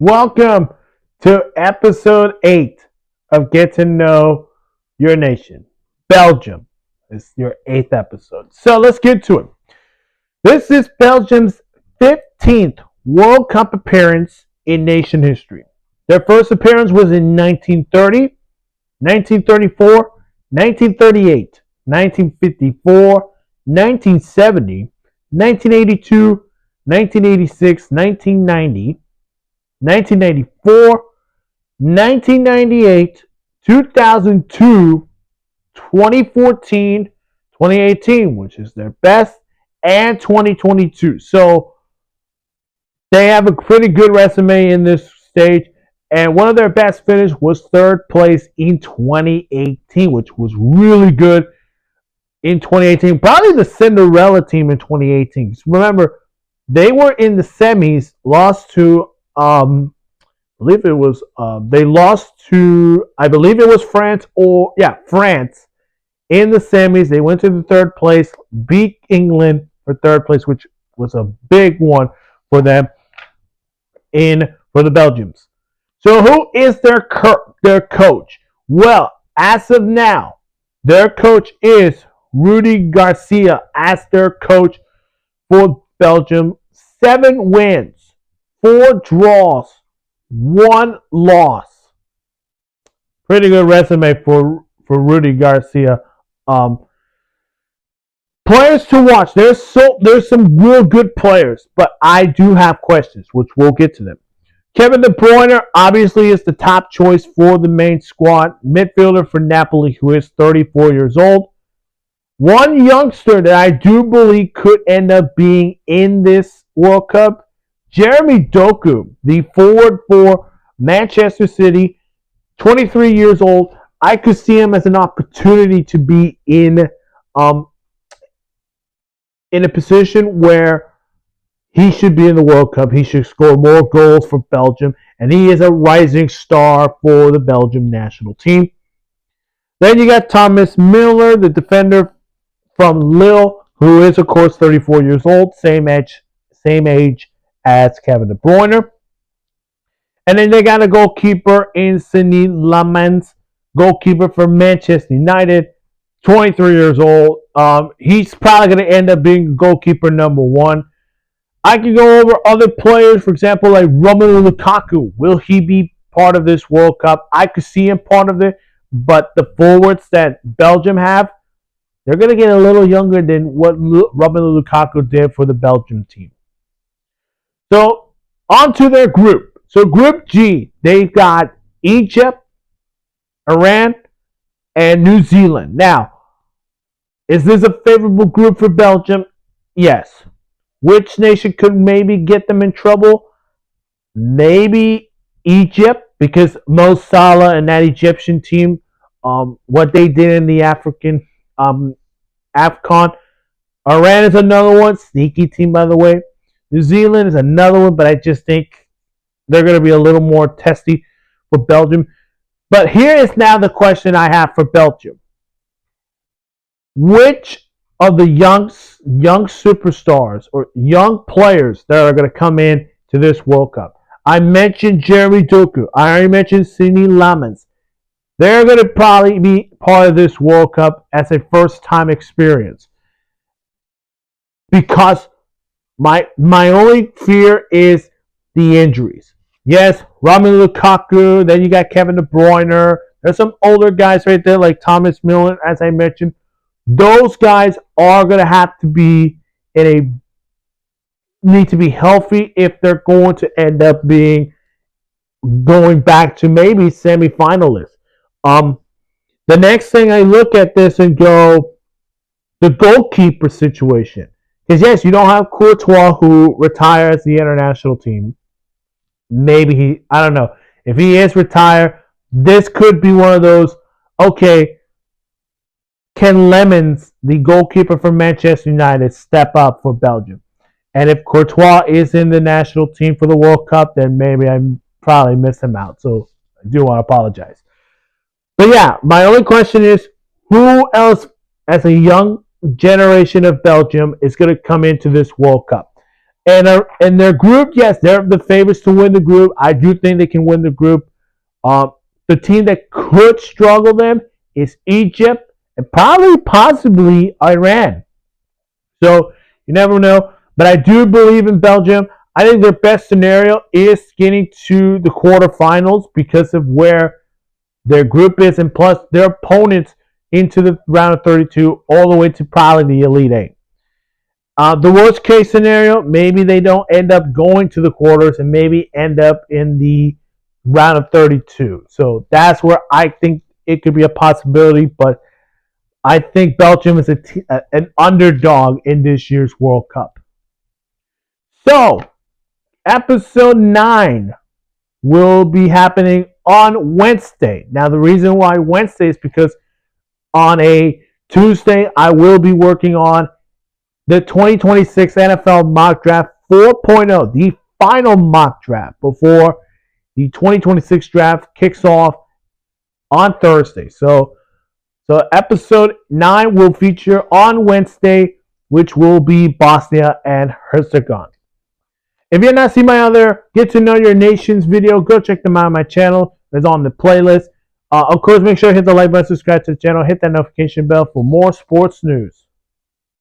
Welcome to episode 8 of Get to Know Your Nation. Belgium is your 8th episode. So let's get to it. This is Belgium's 15th World Cup appearance in nation history. Their first appearance was in 1930, 1934, 1938, 1954, 1970, 1982, 1986, 1990, 1994, 1998, 2002, 2014, 2018, which is their best, and 2022. So they have a pretty good resume in this stage. And one of their best finish was third place in 2018, which was really good in 2018. Probably the Cinderella team in 2018. Remember, they were in the semis, lost to I believe it was they lost to I believe it was France in the semis. They went to the third place, beat England for third place, which was a big one for them for the Belgians. So who is their coach? Well, as of now, their coach is Rudy Garcia as their coach for Belgium. 7 wins, 4 draws, 1 loss. Pretty good resume for Rudy Garcia. Players to watch. There's some real good players, but I do have questions, which we'll get to them. Kevin De Bruyne obviously is the top choice for the main squad. Midfielder for Napoli, who is 34 years old. One youngster that I do believe could end up being in this World Cup, Jeremy Doku, the forward for Manchester City, 23 years old. I could see him as an opportunity to be in a position where he should be in the World Cup. He should score more goals for Belgium, and he is a rising star for the Belgium national team. Then you got Thomas Müller, the defender from Lille, who is, of course, 34 years old, same age as Kevin De Bruyne. And then they got a goalkeeper in Sidney Lamens, goalkeeper for Manchester United, 23 years old. He's probably going to end up being goalkeeper number 1. I can go over other players, for example, like Romelu Lukaku. Will he be part of this World Cup? I could see him part of it, but the forwards that Belgium have, they're going to get a little younger than what Romelu Lukaku did for the Belgium team. So, on to their group. So, Group G, they've got Egypt, Iran, and New Zealand. Now, is this a favorable group for Belgium? Yes. Which nation could maybe get them in trouble? Maybe Egypt, because Mo Salah and that Egyptian team, what they did in the African AFCON. Iran is another one, sneaky team by the way. New Zealand is another one, but I just think they're going to be a little more testy for Belgium. But here is now the question I have for Belgium. Which of the young superstars or young players that are going to come in to this World Cup? I mentioned Jeremy Doku. I already mentioned Sidney Lamens. They're going to probably be part of this World Cup as a first-time experience. Because my only fear is the injuries. Yes, Romelu Lukaku, then you got Kevin De Bruyne. There's some older guys right there like Thomas Müller, as I mentioned. Those guys are going to have to be need to be healthy if they're going to end up going back to maybe semifinalists. The next thing I look at this and go, the goalkeeper situation. Because yes, you don't have Courtois who retires the international team. Maybe I don't know. If he is retired, this could be one of those, okay, can Lemons, the goalkeeper for Manchester United, step up for Belgium? And if Courtois is in the national team for the World Cup, then maybe I probably missed him out. So I do want to apologize. But yeah, my only question is, who else as a young generation of Belgium is going to come into this World Cup? in their group, yes, they're the favorites to win the group. I do think they can win the group. Um, the team that could struggle them is Egypt and probably possibly Iran. So you never know. But I do believe in Belgium. I think their best scenario is getting to the quarterfinals because of where their group is, and plus their opponents into the round of 32, all the way to probably the Elite Eight. The worst case scenario, maybe they don't end up going to the quarters and maybe end up in the round of 32. So that's where I think it could be a possibility, but I think Belgium is an underdog in this year's World Cup. So, episode 9 will be happening on Wednesday. Now, the reason why Wednesday is because on a Tuesday, I will be working on the 2026 NFL Mock Draft 4.0, the final mock draft before the 2026 draft kicks off on Thursday. So episode 9 will feature on Wednesday, which will be Bosnia and Herzegovina. If you're not seeing my other Get to Know Your Nations video, go check them out on my channel. It's on the playlist. Of course, make sure to hit the like button, subscribe to the channel, hit that notification bell for more sports news.